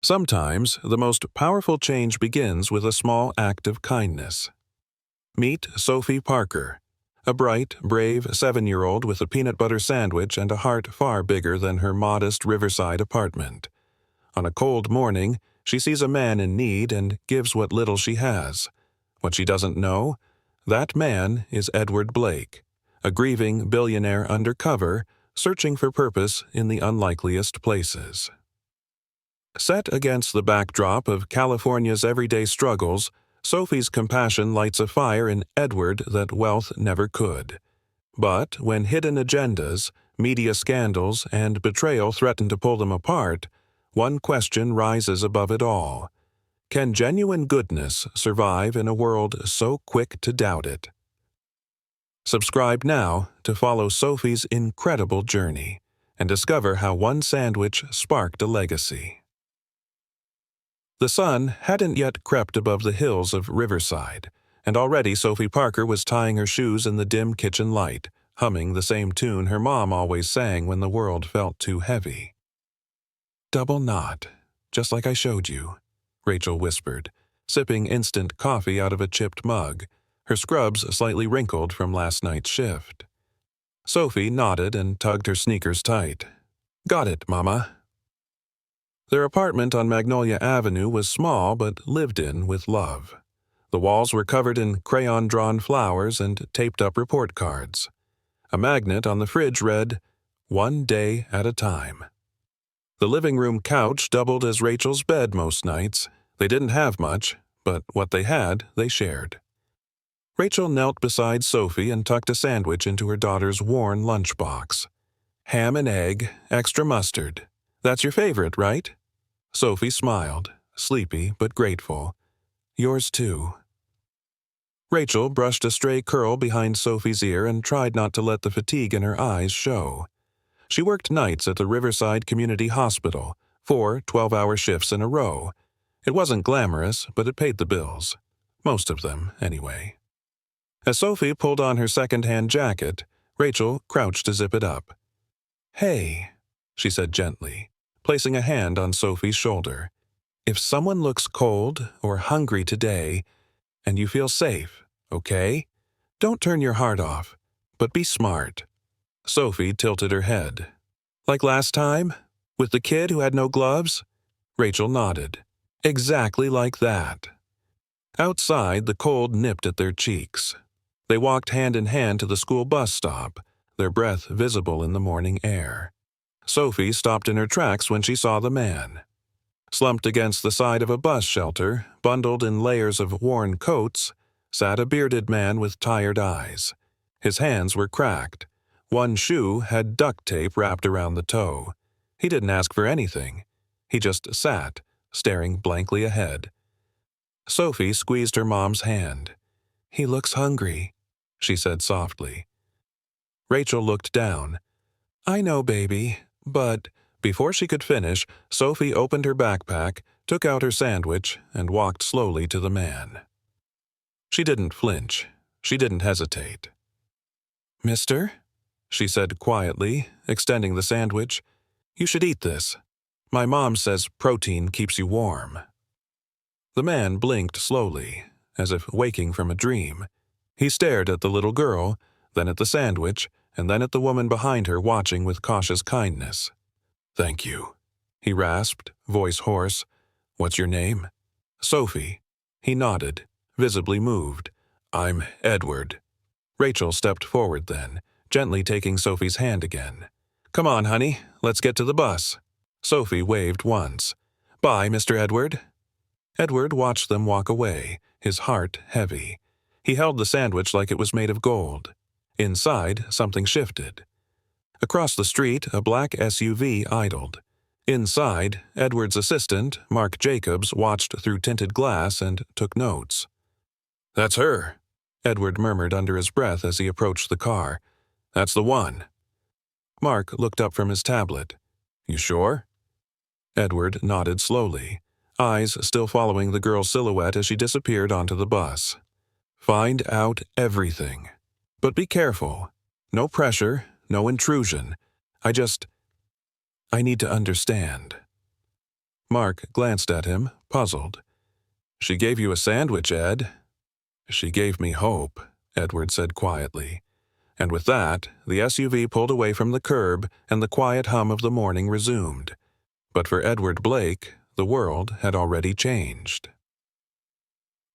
Sometimes the most powerful change begins with a small act of kindness. Meet Sophie Parker, a bright, brave 7-year-old with a peanut butter sandwich and a heart far bigger than her modest riverside apartment. On a cold morning, she sees a man in need and gives what little she has. What she doesn't know? That man is Edward Blake, a grieving billionaire undercover, searching for purpose in the unlikeliest places. Set against the backdrop of California's everyday struggles, Sophie's compassion lights a fire in Edward that wealth never could. But when hidden agendas, media scandals, and betrayal threaten to pull them apart, one question rises above it all. Can genuine goodness survive in a world so quick to doubt it? Subscribe now to follow Sophie's incredible journey and discover how one sandwich sparked a legacy. The sun hadn't yet crept above the hills of Riverside, and already Sophie Parker was tying her shoes in the dim kitchen light, humming the same tune her mom always sang when the world felt too heavy. "Double knot, just like I showed you," Rachel whispered, sipping instant coffee out of a chipped mug, her scrubs slightly wrinkled from last night's shift. Sophie nodded and tugged her sneakers tight. "Got it, Mama." Their apartment on Magnolia Avenue was small but lived in with love. The walls were covered in crayon-drawn flowers and taped-up report cards. A magnet on the fridge read, "One day at a time." The living room couch doubled as Rachel's bed most nights. They didn't have much, but what they had, they shared. Rachel knelt beside Sophie and tucked a sandwich into her daughter's worn lunchbox. "Ham and egg, extra mustard. That's your favorite, right?" Sophie smiled, sleepy but grateful. "Yours too." Rachel brushed a stray curl behind Sophie's ear and tried not to let the fatigue in her eyes show. She worked nights at the Riverside Community Hospital, 4 12-hour shifts in a row. It wasn't glamorous, but it paid the bills. Most of them, anyway. As Sophie pulled on her second-hand jacket, Rachel crouched to zip it up. "Hey," she said gently, placing a hand on Sophie's shoulder. "If someone looks cold or hungry today, and you feel safe, okay? Don't turn your heart off, but be smart." Sophie tilted her head. "Like last time? With the kid who had no gloves?" Rachel nodded. "Exactly like that." Outside, the cold nipped at their cheeks. They walked hand in hand to the school bus stop, their breath visible in the morning air. Sophie stopped in her tracks when she saw the man. Slumped against the side of a bus shelter, bundled in layers of worn coats, sat a bearded man with tired eyes. His hands were cracked. One shoe had duct tape wrapped around the toe. He didn't ask for anything. He just sat, staring blankly ahead. Sophie squeezed her mom's hand. "He looks hungry," she said softly. Rachel looked down. "I know, baby, but..." Before she could finish, Sophie opened her backpack, took out her sandwich, and walked slowly to the man. She didn't flinch. She didn't hesitate. "Mister?" she said quietly, extending the sandwich. "You should eat this. My mom says protein keeps you warm." The man blinked slowly, as if waking from a dream. He stared at the little girl, then at the sandwich, and then at the woman behind her watching with cautious kindness. "Thank you," he rasped, voice hoarse. "What's your name?" "Sophie." He nodded, visibly moved. "I'm Edward." Rachel stepped forward then, gently taking Sophie's hand again. "Come on, honey, let's get to the bus." Sophie waved once. "Bye, Mr. Edward." Edward watched them walk away, his heart heavy. He held the sandwich like it was made of gold. Inside, something shifted. Across the street, a black SUV idled. Inside, Edward's assistant, Mark Jacobs, watched through tinted glass and took notes. "That's her," Edward murmured under his breath as he approached the car. "That's the one." Mark looked up from his tablet. "You sure?" Edward nodded slowly, eyes still following the girl's silhouette as she disappeared onto the bus. "Find out everything. But be careful. No pressure, no intrusion. I need to understand." Mark glanced at him, puzzled. "She gave you a sandwich, Ed." "She gave me hope," Edward said quietly. And with that, the SUV pulled away from the curb and the quiet hum of the morning resumed. But for Edward Blake, the world had already changed.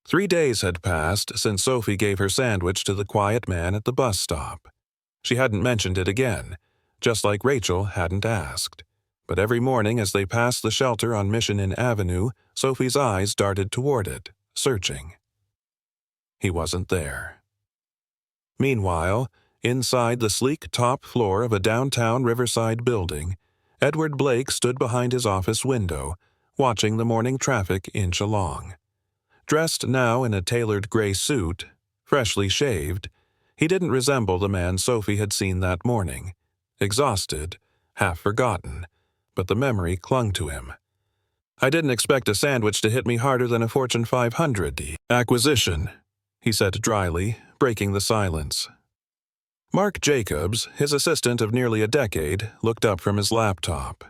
3 days had passed since Sophie gave her sandwich to the quiet man at the bus stop. She hadn't mentioned it again, just like Rachel hadn't asked. But every morning as they passed the shelter on Mission Inn Avenue, Sophie's eyes darted toward it, searching. He wasn't there. Meanwhile, inside the sleek top floor of a downtown Riverside building, Edward Blake stood behind his office window, watching the morning traffic inch along. Dressed now in a tailored gray suit, freshly shaved, he didn't resemble the man Sophie had seen that morning. Exhausted, half forgotten, but the memory clung to him. "I didn't expect a sandwich to hit me harder than a Fortune 500 acquisition," he said dryly, breaking the silence. Mark Jacobs, his assistant of nearly a decade, looked up from his laptop.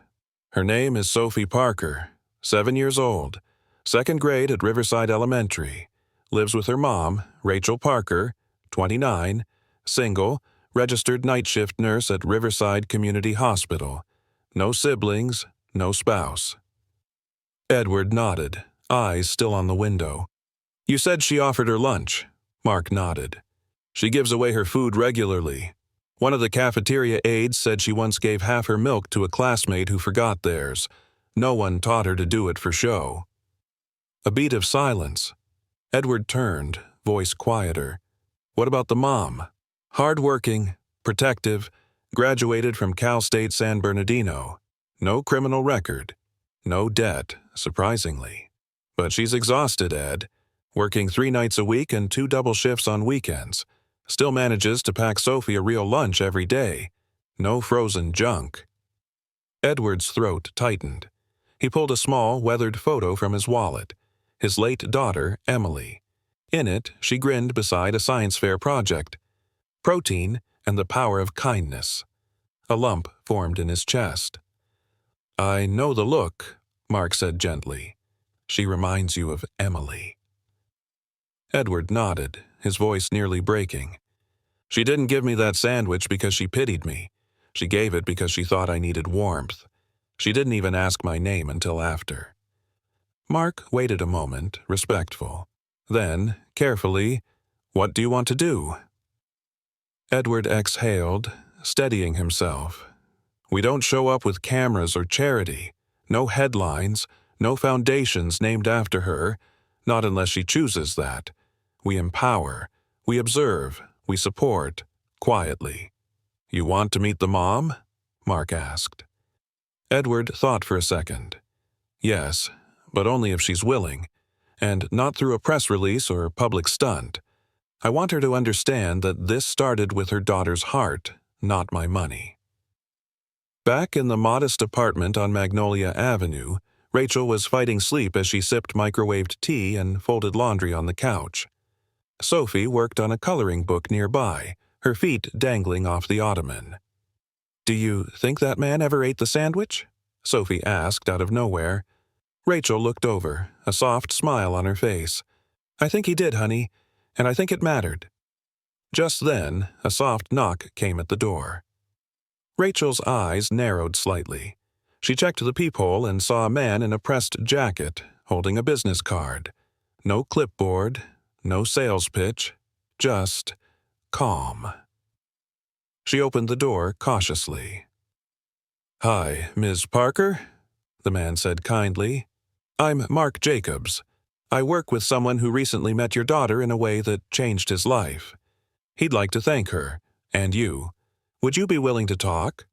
"Her name is Sophie Parker, 7 years old, 2nd grade at Riverside Elementary, lives with her mom, Rachel Parker, 29, single, registered night shift nurse at Riverside Community Hospital. No siblings, no spouse." Edward nodded, eyes still on the window. "You said she offered her lunch." Mark nodded. "She gives away her food regularly. One of the cafeteria aides said she once gave half her milk to a classmate who forgot theirs. No one taught her to do it for show." A beat of silence. Edward turned, voice quieter. "What about the mom?" "Hard-working, protective, graduated from Cal State San Bernardino. No criminal record. No debt, surprisingly. But she's exhausted, Ed. Working 3 nights a week and 2 double shifts on weekends. Still manages to pack Sophie a real lunch every day. No frozen junk." Edward's throat tightened. He pulled a small, weathered photo from his wallet. His late daughter, Emily. In it, she grinned beside a science fair project. Protein and the power of kindness. A lump formed in his chest. "I know the look," Mark said gently. "She reminds you of Emily." Edward nodded, his voice nearly breaking. "She didn't give me that sandwich because she pitied me. She gave it because she thought I needed warmth. She didn't even ask my name until after." Mark waited a moment, respectful. Then, carefully, "What do you want to do?" Edward exhaled, steadying himself. "We don't show up with cameras or charity. No headlines, no foundations named after her, not unless she chooses that. We empower, we observe, we support, quietly." "You want to meet the mom?" Mark asked. Edward thought for a second. "Yes, but only if she's willing, and not through a press release or public stunt. I want her to understand that this started with her daughter's heart, not my money." Back in the modest apartment on Magnolia Avenue, Rachel was fighting sleep as she sipped microwaved tea and folded laundry on the couch. Sophie worked on a coloring book nearby, her feet dangling off the ottoman. "Do you think that man ever ate the sandwich?" Sophie asked out of nowhere. Rachel looked over, a soft smile on her face. "I think he did, honey, and I think it mattered." Just then, a soft knock came at the door. Rachel's eyes narrowed slightly. She checked the peephole and saw a man in a pressed jacket, holding a business card. No clipboard, no sales pitch, just calm. She opened the door cautiously. "Hi, Ms. Parker?" the man said kindly. "I'm Mark Jacobs. I work with someone who recently met your daughter in a way that changed his life. He'd like to thank her, and you. Would you be willing to talk?"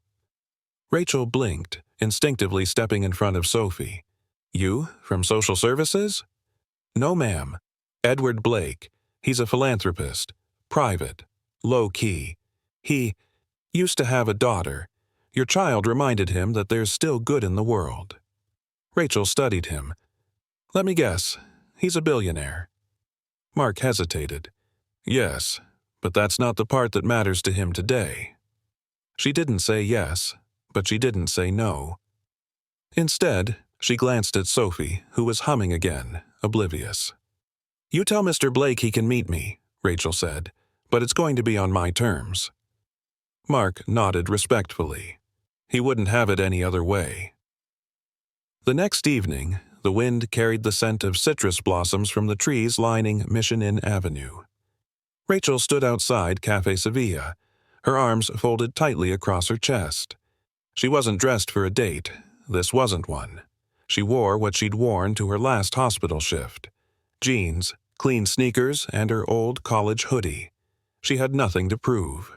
Rachel blinked, instinctively stepping in front of Sophie. "You, from social services?" "No, ma'am. Edward Blake. He's a philanthropist. Private. Low-key. He used to have a daughter. Your child reminded him that there's still good in the world." Rachel studied him. "Let me guess. He's a billionaire." Mark hesitated. "Yes, but that's not the part that matters to him today." She didn't say yes, but she didn't say no. Instead, She glanced at Sophie, who was humming again, oblivious. "You tell Mr. Blake he can meet me," Rachel said, "but it's going to be on my terms." Mark nodded respectfully. He wouldn't have it any other way. The next evening, the wind carried the scent of citrus blossoms from the trees lining Mission Inn Avenue. Rachel stood outside Café Sevilla, her arms folded tightly across her chest. She wasn't dressed for a date. This wasn't one. She wore what she'd worn to her last hospital shift: jeans, clean sneakers, and her old college hoodie. She had nothing to prove.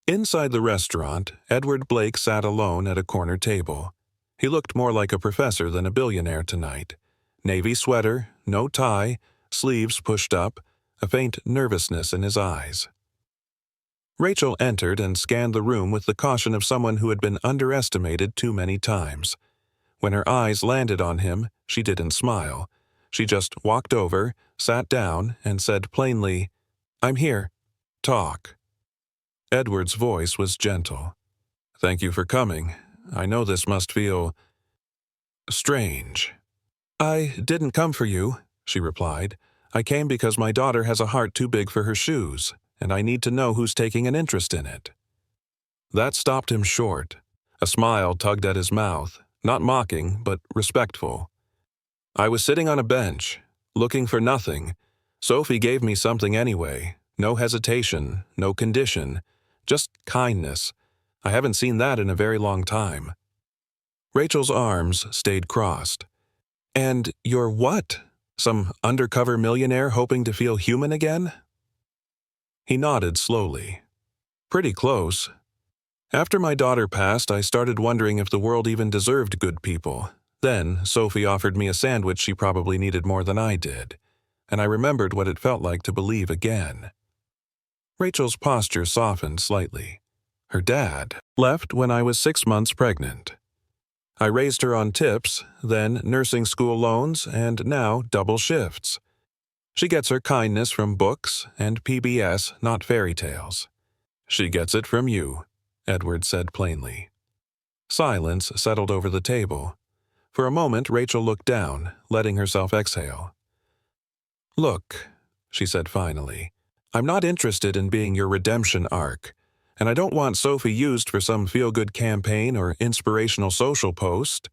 Inside the restaurant, Edward Blake sat alone at a corner table. He looked more like a professor than a billionaire tonight. Navy sweater, no tie, sleeves pushed up, a faint nervousness in his eyes. Rachel entered and scanned the room with the caution of someone who had been underestimated too many times. When her eyes landed on him, she didn't smile. She just walked over, sat down, and said plainly, "I'm here. Talk." Edward's voice was gentle. "Thank you for coming. I know this must feel strange." "I didn't come for you," she replied. "I came because my daughter has a heart too big for her shoes, and I need to know who's taking an interest in it." That stopped him short. A smile tugged at his mouth, not mocking, but respectful. "I was sitting on a bench, looking for nothing. Sophie gave me something anyway. No hesitation, no condition, just kindness. I haven't seen that in a very long time." Rachel's arms stayed crossed. "And you're what? Some undercover millionaire hoping to feel human again?" He nodded slowly. "Pretty close. After my daughter passed, I started wondering if the world even deserved good people. Then, Sophie offered me a sandwich she probably needed more than I did, and I remembered what it felt like to believe again." Rachel's posture softened slightly. "Her dad left when I was 6 months pregnant. I raised her on tips, then nursing school loans, and now double shifts. She gets her kindness from books and PBS, not fairy tales." "She gets it from you," Edward said plainly. Silence settled over the table. For a moment, Rachel looked down, letting herself exhale. "Look," she said finally, "I'm not interested in being your redemption arc, and I don't want Sophie used for some feel-good campaign or inspirational social post."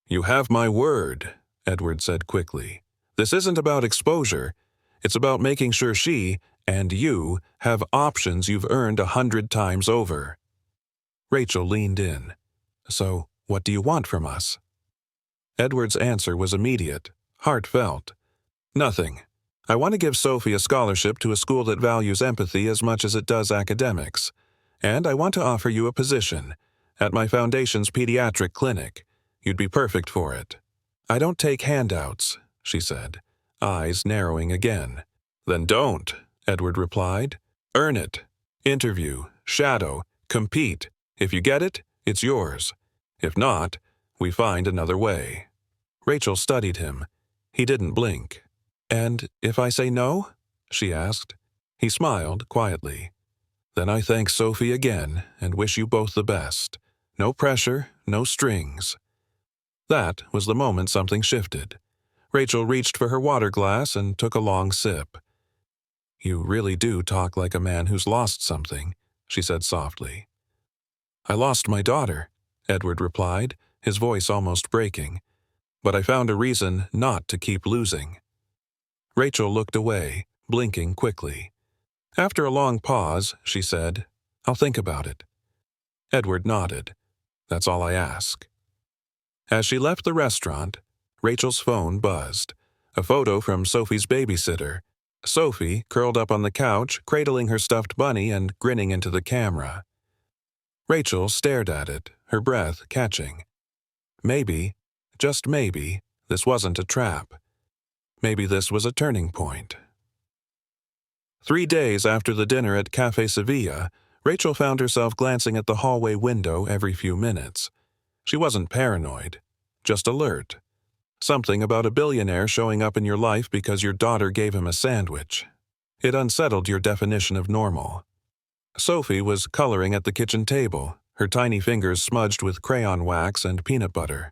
"You have my word," Edward said quickly. "This isn't about exposure. It's about making sure she, and you, have options you've earned 100 times over." Rachel leaned in. "So, what do you want from us?" Edward's answer was immediate, heartfelt. "Nothing. I want to give Sophie a scholarship to a school that values empathy as much as it does academics. And I want to offer you a position at my foundation's pediatric clinic. You'd be perfect for it." "I don't take handouts," she said, eyes narrowing again. "Then don't," Edward replied. "Earn it. Interview, shadow, compete. If you get it, it's yours. If not, we find another way." Rachel studied him. He didn't blink. "And if I say no?" she asked. He smiled quietly. "Then I thank Sophie again and wish you both the best. No pressure, no strings." That was the moment something shifted. Rachel reached for her water glass and took a long sip. "You really do talk like a man who's lost something," she said softly. "I lost my daughter," Edward replied, his voice almost breaking. "But I found a reason not to keep losing." Rachel looked away, blinking quickly. After a long pause, she said, "I'll think about it." Edward nodded. "That's all I ask." As she left the restaurant, Rachel's phone buzzed. A photo from Sophie's babysitter. Sophie, curled up on the couch, cradling her stuffed bunny and grinning into the camera. Rachel stared at it, her breath catching. Maybe, just maybe, this wasn't a trap. Maybe this was a turning point. 3 days after the dinner at Café Sevilla, Rachel found herself glancing at the hallway window every few minutes. She wasn't paranoid, just alert. Something about a billionaire showing up in your life because your daughter gave him a sandwich. It unsettled your definition of normal. Sophie was coloring at the kitchen table, her tiny fingers smudged with crayon wax and peanut butter.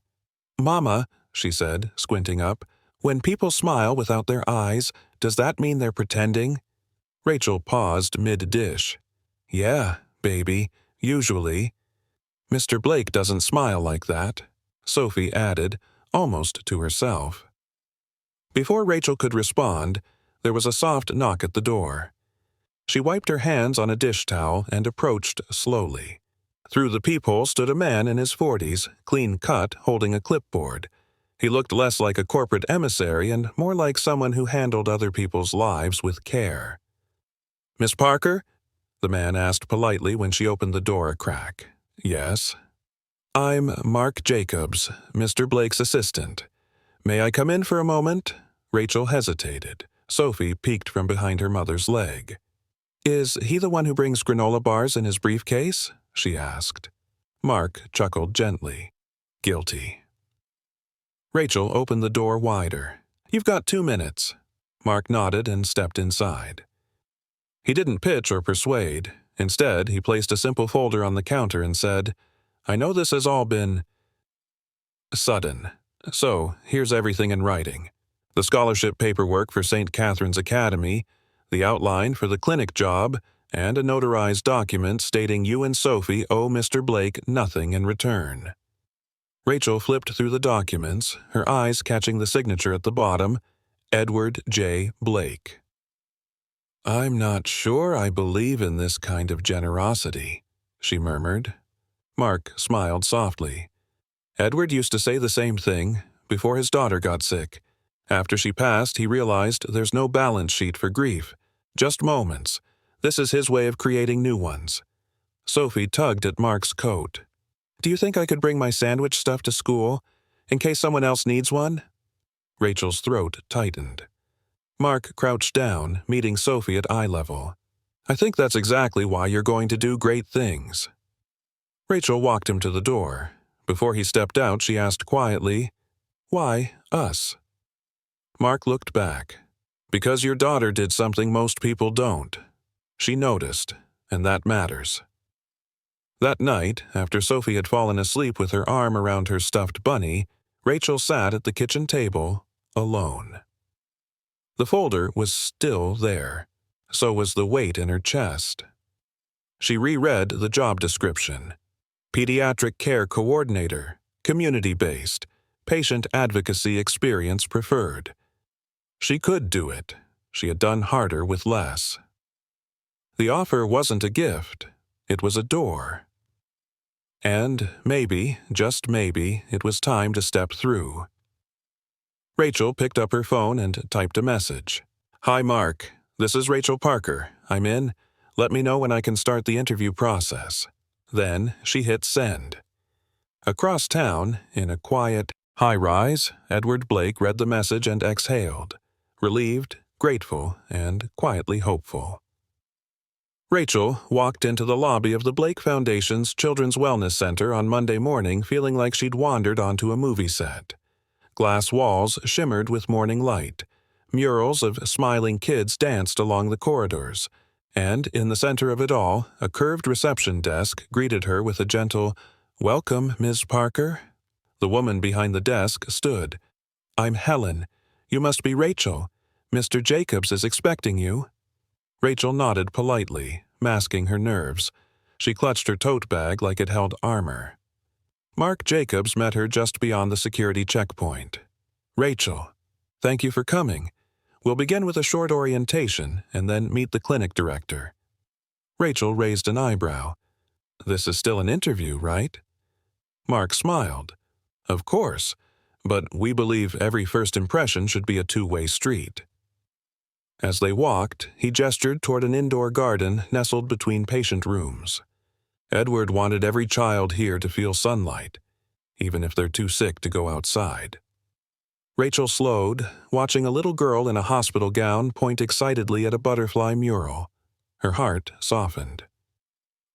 "Mama," she said, squinting up, "when people smile without their eyes, does that mean they're pretending?" Rachel paused mid-dish. "Yeah, baby, usually." "Mr. Blake doesn't smile like that," Sophie added, almost to herself. Before Rachel could respond, there was a soft knock at the door. She wiped her hands on a dish towel and approached slowly. Through the peephole stood a man in his 40s, clean-cut, holding a clipboard. He looked less like a corporate emissary and more like someone who handled other people's lives with care. "Miss Parker?" the man asked politely when she opened the door a crack. "Yes." "I'm Mark Jacobs, Mr. Blake's assistant. May I come in for a moment?" Rachel hesitated. Sophie peeked from behind her mother's leg. "Is he the one who brings granola bars in his briefcase?" she asked. Mark chuckled gently. "Guilty." Rachel opened the door wider. "You've got 2 minutes." Mark nodded and stepped inside. He didn't pitch or persuade. Instead, he placed a simple folder on the counter and said, "I know this has all been sudden. So, here's everything in writing. The scholarship paperwork for St. Catherine's Academy, the outline for the clinic job, and a notarized document stating you and Sophie owe Mr. Blake nothing in return." Rachel flipped through the documents, her eyes catching the signature at the bottom, Edward J. Blake. "I'm not sure I believe in this kind of generosity," she murmured. Mark smiled softly. "Edward used to say the same thing before his daughter got sick. After she passed, he realized there's no balance sheet for grief, just moments. This is his way of creating new ones." Sophie tugged at Mark's coat. "Do you think I could bring my sandwich stuff to school, in case someone else needs one?" Rachel's throat tightened. Mark crouched down, meeting Sophie at eye level. "I think that's exactly why you're going to do great things." Rachel walked him to the door. Before he stepped out, she asked quietly, "Why us?" Mark looked back. "Because your daughter did something most people don't. She noticed, and that matters." That night, after Sophie had fallen asleep with her arm around her stuffed bunny, Rachel sat at the kitchen table, alone. The folder was still there. So was the weight in her chest. She reread the job description. Pediatric Care Coordinator, community-based, patient advocacy experience preferred. She could do it. She had done harder with less. The offer wasn't a gift. It was a door. And maybe, just maybe, it was time to step through. Rachel picked up her phone and typed a message. "Hi, Mark. This is Rachel Parker. I'm in. Let me know when I can start the interview process." Then she hit send. Across town, in a quiet high-rise, Edward Blake read the message and exhaled, relieved, grateful, and quietly hopeful. Rachel walked into the lobby of the Blake Foundation's Children's Wellness Center on Monday morning feeling like she'd wandered onto a movie set. Glass walls shimmered with morning light. Murals of smiling kids danced along the corridors. And in the center of it all, a curved reception desk greeted her with a gentle, "Welcome, Ms. Parker." The woman behind the desk stood. "I'm Helen. You must be Rachel. Mr. Jacobs is expecting you." Rachel nodded politely, masking her nerves. She clutched her tote bag like it held armor. Mark Jacobs met her just beyond the security checkpoint. "Rachel, thank you for coming. We'll begin with a short orientation and then meet the clinic director." Rachel raised an eyebrow. "This is still an interview, right?" Mark smiled. "Of course, but we believe every first impression should be a two-way street." As they walked, he gestured toward an indoor garden nestled between patient rooms. Edward wanted every child here to feel sunlight, even if they're too sick to go outside. Rachel slowed, watching a little girl in a hospital gown point excitedly at a butterfly mural. Her heart softened.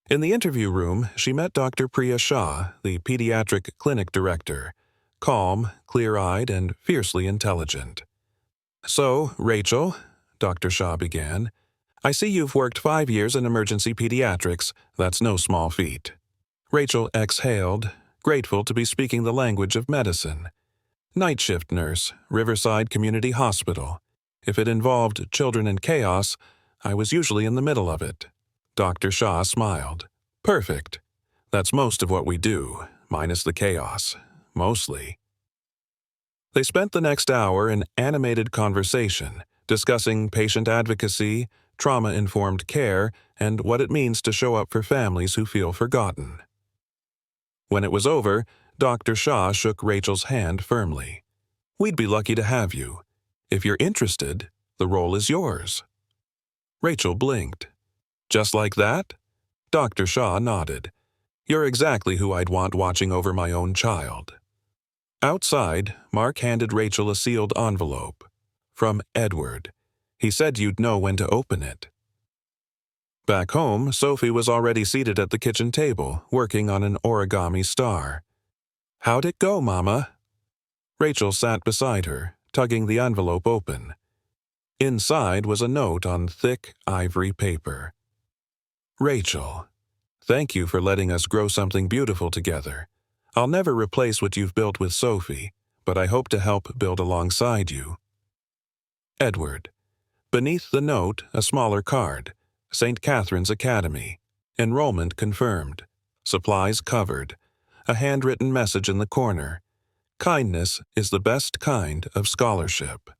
In the interview room, she met Dr. Priya Shah, the pediatric clinic director, calm, clear-eyed, and fiercely intelligent. "So, Rachel," Dr. Shah began, "I see you've worked 5 years in emergency pediatrics. That's no small feat." Rachel exhaled, grateful to be speaking the language of medicine. Night shift nurse, Riverside Community Hospital. If it involved children in chaos, I was usually in the middle of it. Dr. Shaw smiled. Perfect. That's most of what we do, minus the chaos. Mostly. They spent the next hour in animated conversation, discussing patient advocacy, trauma-informed care, and what it means to show up for families who feel forgotten. When it was over, Dr. Shaw shook Rachel's hand firmly. We'd be lucky to have you. If you're interested, the role is yours. Rachel blinked. Just like that? Dr. Shaw nodded. You're exactly who I'd want watching over my own child. Outside, Mark handed Rachel a sealed envelope. From Edward. He said you'd know when to open it. Back home, Sophie was already seated at the kitchen table, working on an origami star. How'd it go, Mama? Rachel sat beside her, tugging the envelope open. Inside was a note on thick ivory paper. Rachel, thank you for letting us grow something beautiful together. I'll never replace what you've built with Sophie, but I hope to help build alongside you. Edward. Beneath the note, a smaller card. St. Catherine's Academy. Enrollment confirmed. Supplies covered. A handwritten message in the corner. Kindness is the best kind of scholarship.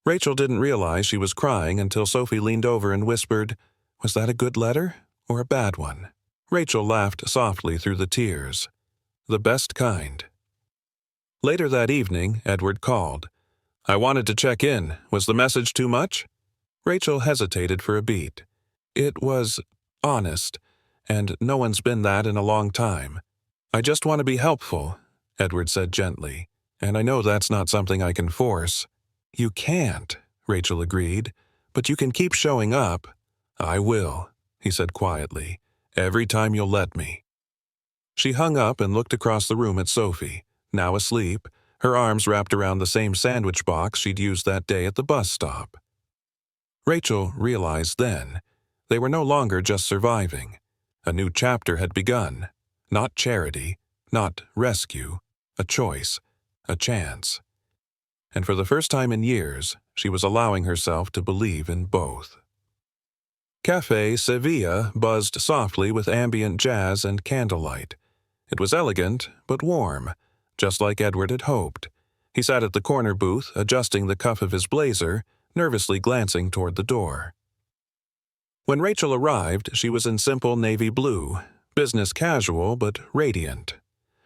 Rachel didn't realize she was crying until Sophie leaned over and whispered, Was that a good letter or a bad one? Rachel laughed softly through the tears. The best kind. Later that evening, Edward called. I wanted to check in. Was the message too much? Rachel hesitated for a beat. It was honest, and no one's been that in a long time. I just want to be helpful, Edward said gently, and I know that's not something I can force. You can't, Rachel agreed, but you can keep showing up. I will, he said quietly, every time you'll let me. She hung up and looked across the room at Sophie, now asleep, her arms wrapped around the same sandwich box she'd used that day at the bus stop. Rachel realized then they were no longer just surviving. A new chapter had begun. Not charity, not rescue, a choice, a chance. And for the first time in years, she was allowing herself to believe in both. Café Sevilla buzzed softly with ambient jazz and candlelight. It was elegant, but warm, just like Edward had hoped. He sat at the corner booth, adjusting the cuff of his blazer, nervously glancing toward the door. When Rachel arrived, she was in simple navy blue, business casual but radiant.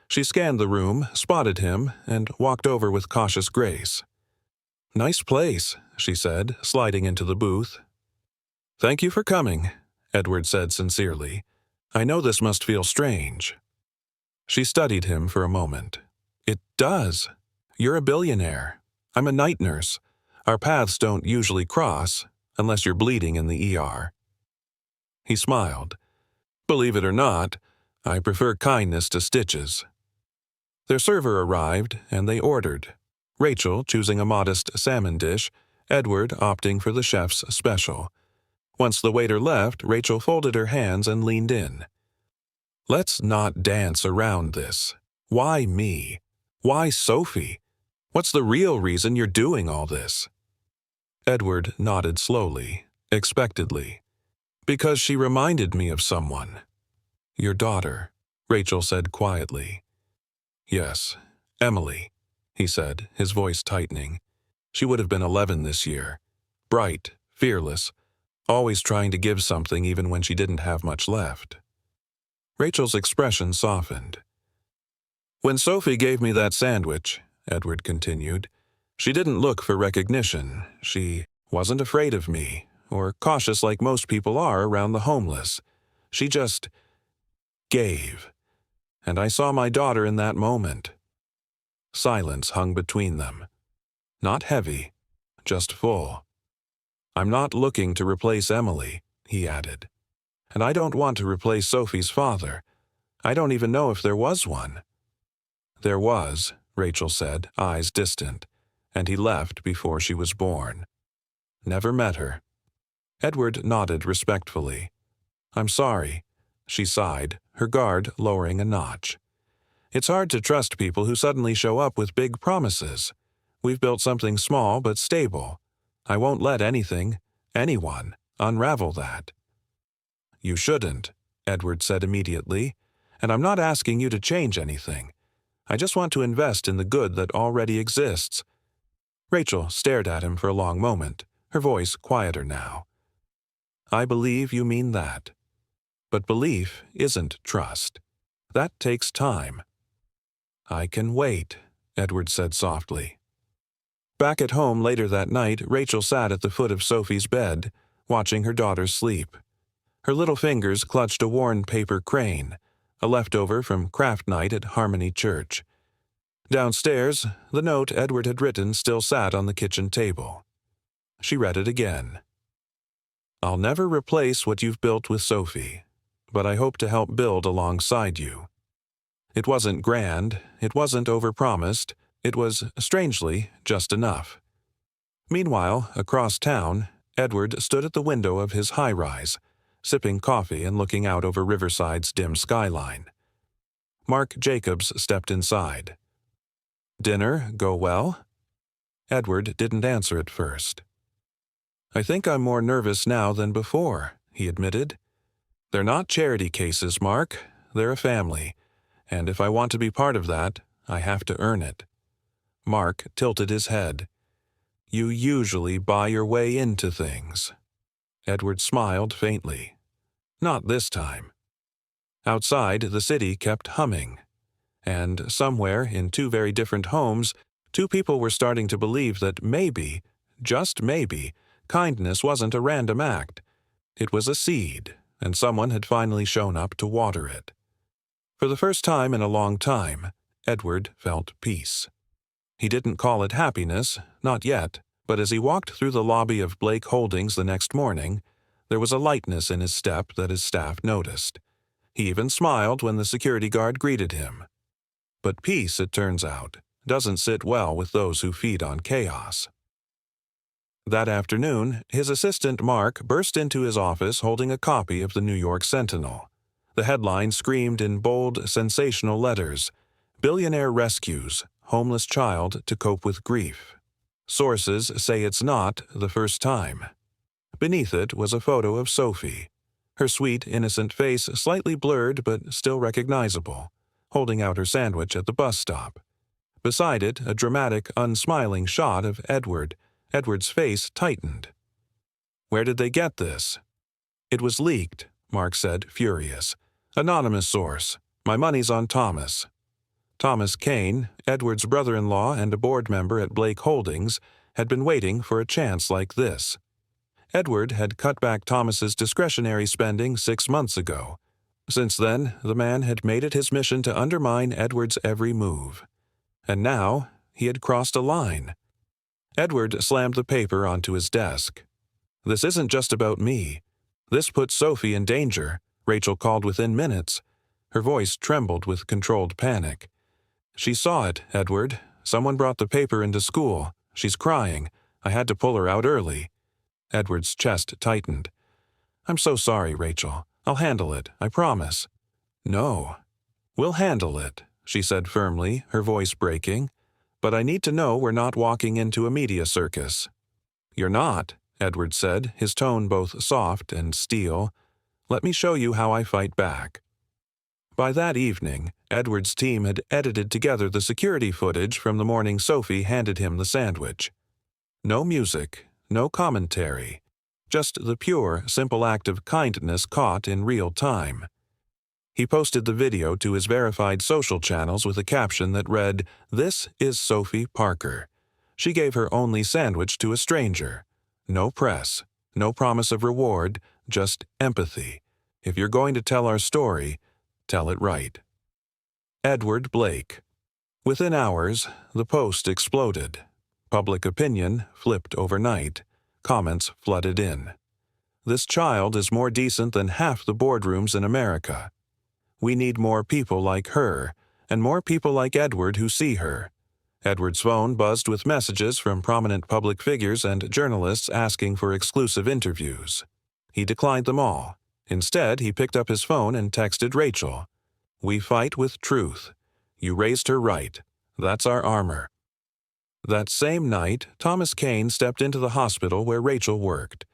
She scanned the room, spotted him, and walked over with cautious grace. Nice place, she said, sliding into the booth. Thank you for coming, Edward said sincerely. I know this must feel strange. She studied him for a moment. It does. You're a billionaire. I'm a night nurse. Our paths don't usually cross, unless you're bleeding in the ER. He smiled. Believe it or not, I prefer kindness to stitches. Their server arrived, and they ordered. Rachel choosing a modest salmon dish, Edward opting for the chef's special. Once the waiter left, Rachel folded her hands and leaned in. Let's not dance around this. Why me? Why Sophie? What's the real reason you're doing all this? Edward nodded slowly, expectedly. Because she reminded me of someone. Your daughter, Rachel said quietly. Yes, Emily, he said, his voice tightening. She would have been 11 this year. Bright, fearless, always trying to give something even when she didn't have much left. Rachel's expression softened. When Sophie gave me that sandwich, Edward continued, she didn't look for recognition. She wasn't afraid of me, or cautious like most people are around the homeless. She just gave. And I saw my daughter in that moment. Silence hung between them. Not heavy, just full. I'm not looking to replace Emily, he added. And I don't want to replace Sophie's father. I don't even know if there was one. There was, Rachel said, eyes distant, and he left before she was born. Never met her. Edward nodded respectfully. I'm sorry, she sighed, her guard lowering a notch. It's hard to trust people who suddenly show up with big promises. We've built something small but stable. I won't let anyone, unravel that." "You shouldn't," Edward said immediately, "and I'm not asking you to change anything. I just want to invest in the good that already exists." Rachel stared at him for a long moment, her voice quieter now. "I believe you mean that. But belief isn't trust. That takes time." "I can wait," Edward said softly. Back at home later that night, Rachel sat at the foot of Sophie's bed, watching her daughter sleep. Her little fingers clutched a worn paper crane, a leftover from craft night at Harmony Church. Downstairs, the note Edward had written still sat on the kitchen table. She read it again. "I'll never replace what you've built with Sophie, but I hope to help build alongside you." It wasn't grand, it wasn't overpromised, it was, strangely, just enough. Meanwhile, across town, Edward stood at the window of his high-rise, sipping coffee and looking out over Riverside's dim skyline. Mark Jacobs stepped inside. "Dinner go well?" Edward didn't answer at first. "I think I'm more nervous now than before," he admitted. "They're not charity cases, Mark. They're a family. And if I want to be part of that, I have to earn it." Mark tilted his head. "You usually buy your way into things." Edward smiled faintly. "Not this time." Outside, the city kept humming. And somewhere, in two very different homes, two people were starting to believe that maybe, just maybe, kindness wasn't a random act. It was a seed, and someone had finally shown up to water it. For the first time in a long time, Edward felt peace. He didn't call it happiness, not yet, but as he walked through the lobby of Blake Holdings the next morning, there was a lightness in his step that his staff noticed. He even smiled when the security guard greeted him. But peace, it turns out, doesn't sit well with those who feed on chaos. That afternoon, his assistant Mark burst into his office holding a copy of the New York Sentinel. The headline screamed in bold, sensational letters, "Billionaire rescues homeless child to cope with grief. Sources say it's not the first time." Beneath it was a photo of Sophie, her sweet, innocent face slightly blurred but still recognizable, holding out her sandwich at the bus stop. Beside it, a dramatic, unsmiling shot of Edward. Edward's face tightened. "Where did they get this?" "It was leaked," Mark said, furious. "Anonymous source. My money's on Thomas." Thomas Kane, Edward's brother-in-law and a board member at Blake Holdings, had been waiting for a chance like this. Edward had cut back Thomas's discretionary spending 6 months ago. Since then, the man had made it his mission to undermine Edward's every move. And now, he had crossed a line. Edward slammed the paper onto his desk. "This isn't just about me. This puts Sophie in danger," Rachel called within minutes. Her voice trembled with controlled panic. "She saw it, Edward. Someone brought the paper into school. She's crying. I had to pull her out early." Edward's chest tightened. "I'm so sorry, Rachel. I'll handle it, I promise." "No. We'll handle it," she said firmly, her voice breaking. "But I need to know we're not walking into a media circus." "You're not," Edward said, his tone both soft and steel. "Let me show you how I fight back." By that evening, Edward's team had edited together the security footage from the morning Sophie handed him the sandwich. No music, no commentary, just the pure, simple act of kindness caught in real time. He posted the video to his verified social channels with a caption that read, "This is Sophie Parker. She gave her only sandwich to a stranger. No press, no promise of reward, just empathy. If you're going to tell our story, tell it right." Edward Blake. Within hours, the post exploded. Public opinion flipped overnight. Comments flooded in. "This child is more decent than half the boardrooms in America. We need more people like her, and more people like Edward who see her." Edward's phone buzzed with messages from prominent public figures and journalists asking for exclusive interviews. He declined them all. Instead, he picked up his phone and texted Rachel. "We fight with truth. You raised her right. That's our armor." That same night, Thomas Kane stepped into the hospital where Rachel worked.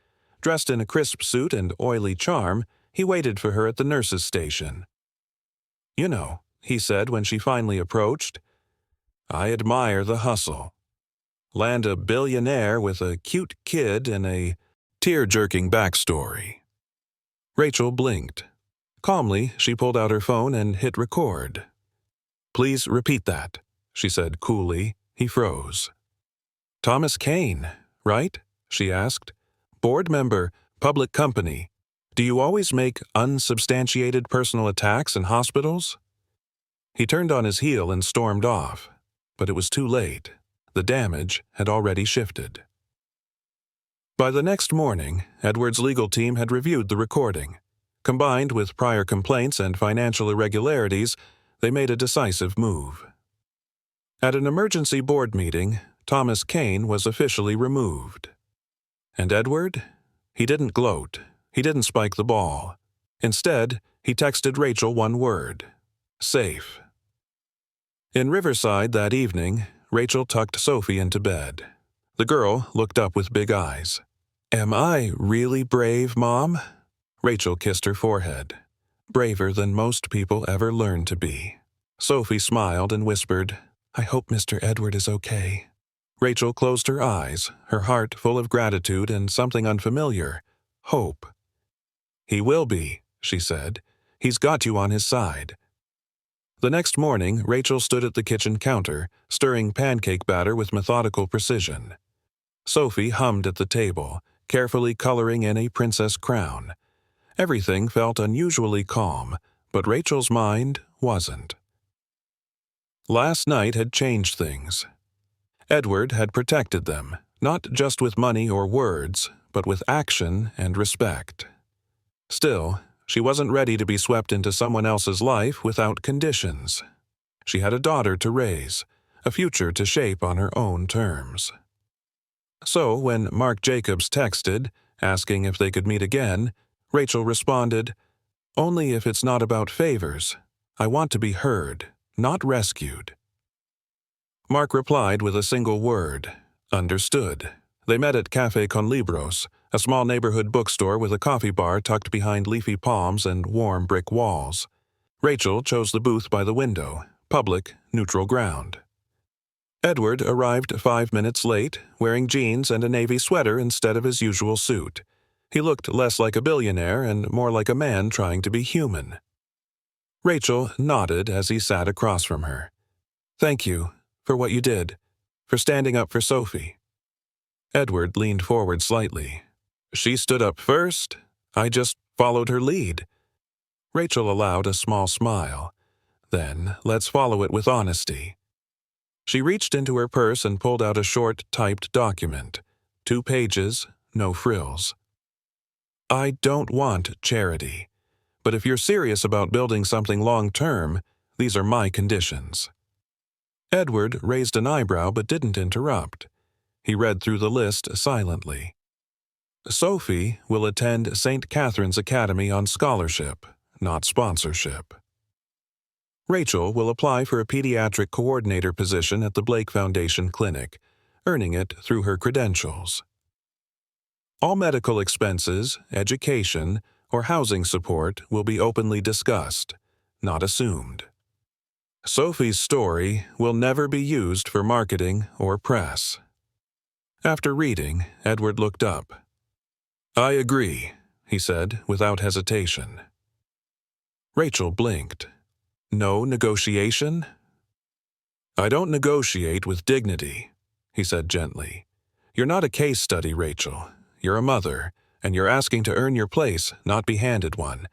Dressed in a crisp suit and oily charm, he waited for her at the nurse's station. "You know," he said when she finally approached, "I admire the hustle. Land a billionaire with a cute kid and a tear-jerking backstory." Rachel blinked. Calmly, she pulled out her phone and hit record. "Please repeat that," she said coolly. He froze. "Thomas Kane, right?" she asked. "Board member, public company. Do you always make unsubstantiated personal attacks in hospitals?" He turned on his heel and stormed off, but it was too late. The damage had already shifted. By the next morning, Edward's legal team had reviewed the recording. Combined with prior complaints and financial irregularities, they made a decisive move. At an emergency board meeting, Thomas Kane was officially removed. And Edward? He didn't gloat. He didn't spike the ball. Instead, he texted Rachel one word: safe. In Riverside that evening, Rachel tucked Sophie into bed. The girl looked up with big eyes. "Am I really brave, Mom?" Rachel kissed her forehead. "Braver than most people ever learn to be." Sophie smiled and whispered, "I hope Mr. Edward is okay." Rachel closed her eyes, her heart full of gratitude and something unfamiliar: hope. "He will be," she said. "He's got you on his side." The next morning, Rachel stood at the kitchen counter, stirring pancake batter with methodical precision. Sophie hummed at the table, carefully coloring in a princess crown. Everything felt unusually calm, but Rachel's mind wasn't. Last night had changed things. Edward had protected them, not just with money or words, but with action and respect. Still, she wasn't ready to be swept into someone else's life without conditions. She had a daughter to raise, a future to shape on her own terms. So when Mark Jacobs texted, asking if they could meet again, Rachel responded, "Only if it's not about favors. I want to be heard, not rescued." Mark replied with a single word: understood. They met at Café Con Libros, a small neighborhood bookstore with a coffee bar tucked behind leafy palms and warm brick walls. Rachel chose the booth by the window, public, neutral ground. Edward arrived 5 minutes late, wearing jeans and a navy sweater instead of his usual suit. He looked less like a billionaire and more like a man trying to be human. Rachel nodded as he sat across from her. "Thank you for what you did, for standing up for Sophie." Edward leaned forward slightly. "She stood up first. I just followed her lead." Rachel allowed a small smile. "Then let's follow it with honesty." She reached into her purse and pulled out a short, typed document. 2 pages, no frills. "I don't want charity, but if you're serious about building something long-term, these are my conditions." Edward raised an eyebrow but didn't interrupt. He read through the list silently. Sophie will attend St. Catherine's Academy on scholarship, not sponsorship. Rachel will apply for a pediatric coordinator position at the Blake Foundation Clinic, earning it through her credentials. All medical expenses, education, or housing support will be openly discussed, not assumed. Sophie's story will never be used for marketing or press. After reading, Edward looked up. "I agree," he said without hesitation. Rachel blinked. "No negotiation?" "I don't negotiate with dignity," he said gently. "You're not a case study, Rachel. You're a mother, and you're asking to earn your place, not be handed one.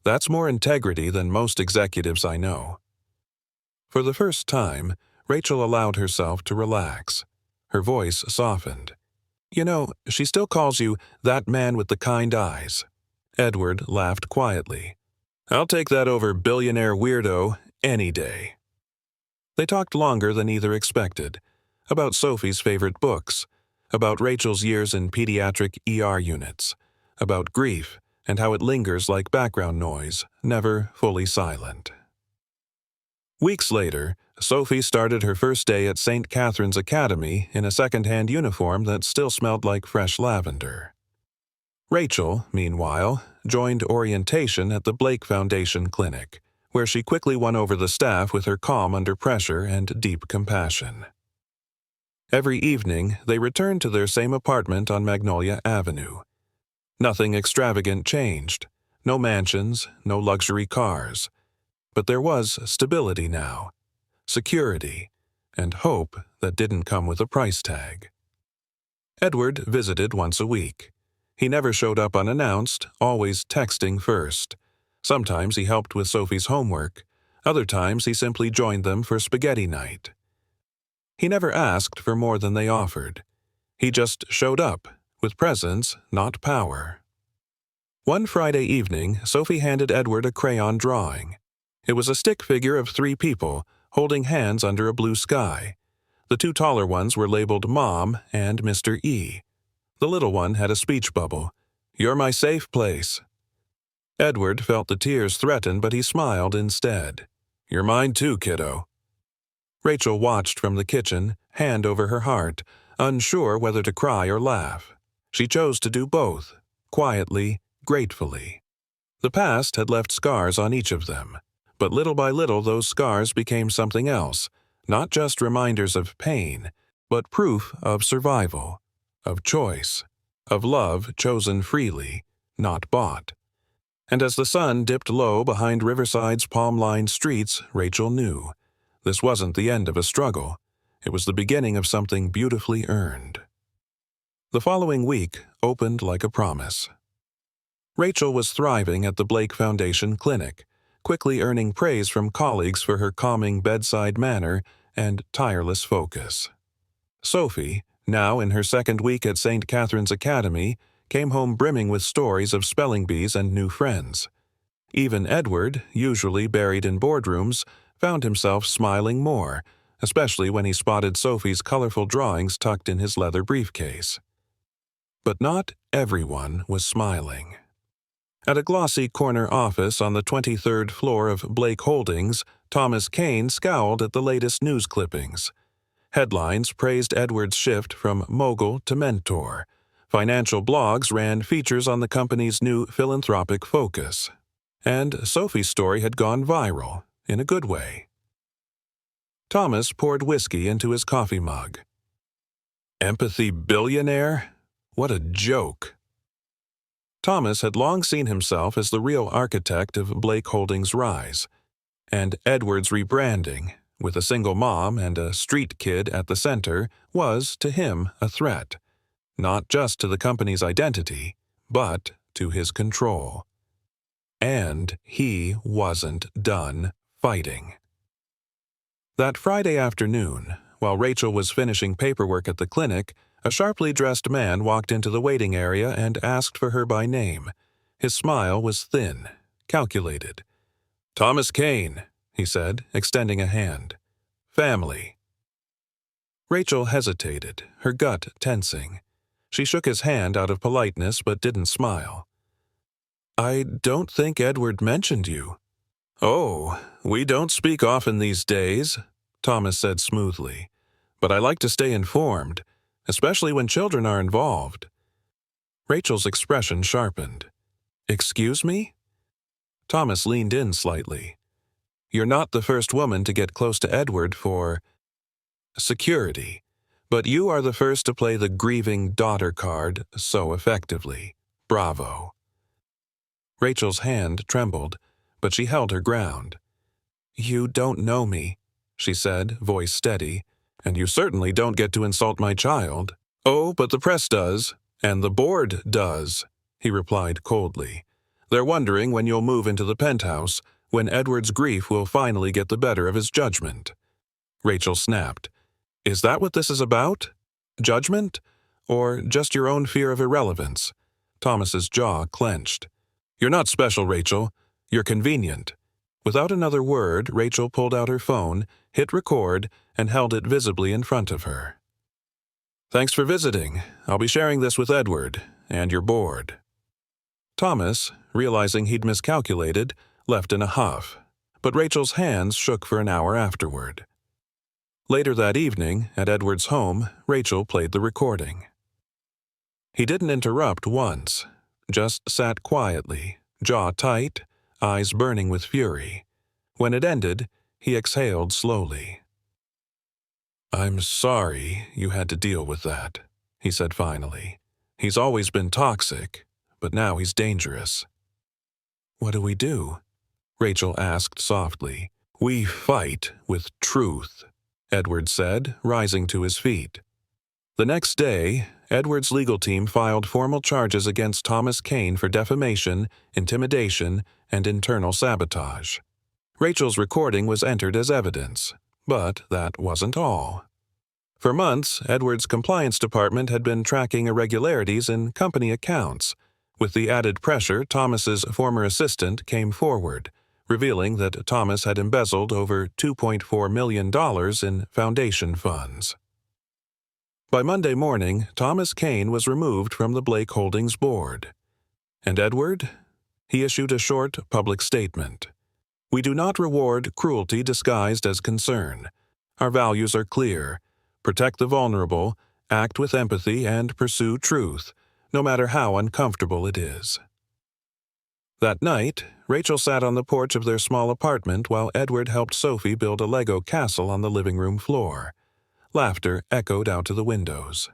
That's more integrity than most executives I know." For the first time, Rachel allowed herself to relax. Her voice softened. "You know, she still calls you that man with the kind eyes." Edward laughed quietly. "I'll take that over billionaire weirdo any day." They talked longer than either expected, about Sophie's favorite books, about Rachel's years in pediatric ER units, about grief and how it lingers like background noise, never fully silent. Weeks later, Sophie started her first day at St. Catherine's Academy in a second-hand uniform that still smelled like fresh lavender. Rachel, meanwhile, joined orientation at the Blake Foundation Clinic, where she quickly won over the staff with her calm under pressure and deep compassion. Every evening, they returned to their same apartment on Magnolia Avenue. Nothing extravagant changed. No mansions, no luxury cars. But there was stability now, security, and hope that didn't come with a price tag. Edward visited once a week. He never showed up unannounced, always texting first. Sometimes he helped with Sophie's homework. Other times he simply joined them for spaghetti night. He never asked for more than they offered. He just showed up, with presence, not power. One Friday evening, Sophie handed Edward a crayon drawing. It was a stick figure of 3 people, holding hands under a blue sky. The 2 taller ones were labeled Mom and Mr. E. The little one had a speech bubble. "You're my safe place." Edward felt the tears threaten, but he smiled instead. "You're mine too, kiddo." Rachel watched from the kitchen, hand over her heart, unsure whether to cry or laugh. She chose to do both, quietly, gratefully. The past had left scars on each of them, but little by little those scars became something else, not just reminders of pain, but proof of survival, of choice, of love chosen freely, not bought. And as the sun dipped low behind Riverside's palm-lined streets, Rachel knew. This wasn't the end of a struggle. It was the beginning of something beautifully earned. The following week opened like a promise. Rachel was thriving at the Blake Foundation Clinic, quickly earning praise from colleagues for her calming bedside manner and tireless focus. Sophie, now in her second week at St. Catherine's Academy, came home brimming with stories of spelling bees and new friends. Even Edward, usually buried in boardrooms, found himself smiling more, especially when he spotted Sophie's colorful drawings tucked in his leather briefcase. But not everyone was smiling. At a glossy corner office on the 23rd floor of Blake Holdings, Thomas Kane scowled at the latest news clippings. Headlines praised Edward's shift from mogul to mentor. Financial blogs ran features on the company's new philanthropic focus. And Sophie's story had gone viral, in a good way. Thomas poured whiskey into his coffee mug. "Empathy billionaire? What a joke." Thomas had long seen himself as the real architect of Blake Holdings' rise, and Edward's rebranding, with a single mom and a street kid at the center, was, to him, a threat, not just to the company's identity, but to his control. And he wasn't done fighting. That Friday afternoon, while Rachel was finishing paperwork at the clinic, a sharply dressed man walked into the waiting area and asked for her by name. His smile was thin, calculated. "Thomas Kane," he said, extending a hand. "Family." Rachel hesitated, her gut tensing. She shook his hand out of politeness but didn't smile. "I don't think Edward mentioned you." "Oh, we don't speak often these days," Thomas said smoothly. "But I like to stay informed, especially when children are involved." Rachel's expression sharpened. "Excuse me?" Thomas leaned in slightly. "You're not the first woman to get close to Edward for security, but you are the first to play the grieving daughter card so effectively. Bravo." Rachel's hand trembled, but she held her ground. "You don't know me," she said, voice steady, "and you certainly don't get to insult my child." "Oh, but the press does, and the board does," he replied coldly. "They're wondering when you'll move into the penthouse, when Edward's grief will finally get the better of his judgment." Rachel snapped. "Is that what this is about? Judgment? Or just your own fear of irrelevance?" Thomas's jaw clenched. "You're not special, Rachel. You're convenient." Without another word, Rachel pulled out her phone, hit record, and held it visibly in front of her. "Thanks for visiting. I'll be sharing this with Edward, and your board." Thomas, realizing he'd miscalculated, left in a huff. but Rachel's hands shook for an hour afterward. Later that evening, at Edward's home, Rachel played the recording. He didn't interrupt once, just sat quietly, jaw tight, eyes burning with fury. When it ended, he exhaled slowly. "I'm sorry you had to deal with that," he said finally. "He's always been toxic, but now he's dangerous." "What do we do?" Rachel asked softly. "We fight with truth," Edward said, rising to his feet. The next day, Edward's legal team filed formal charges against Thomas Kane for defamation, intimidation, and internal sabotage. Rachel's recording was entered as evidence, but that wasn't all. For months, Edward's compliance department had been tracking irregularities in company accounts. With the added pressure, Thomas's former assistant came forward, revealing that Thomas had embezzled over $2.4 million in foundation funds. By Monday morning, Thomas Kane was removed from the Blake Holdings board. And Edward? He issued a short public statement. "We do not reward cruelty disguised as concern. Our values are clear. Protect the vulnerable, act with empathy, and pursue truth, no matter how uncomfortable it is." That night, Rachel sat on the porch of their small apartment while Edward helped Sophie build a Lego castle on the living room floor. Laughter echoed out to the windows.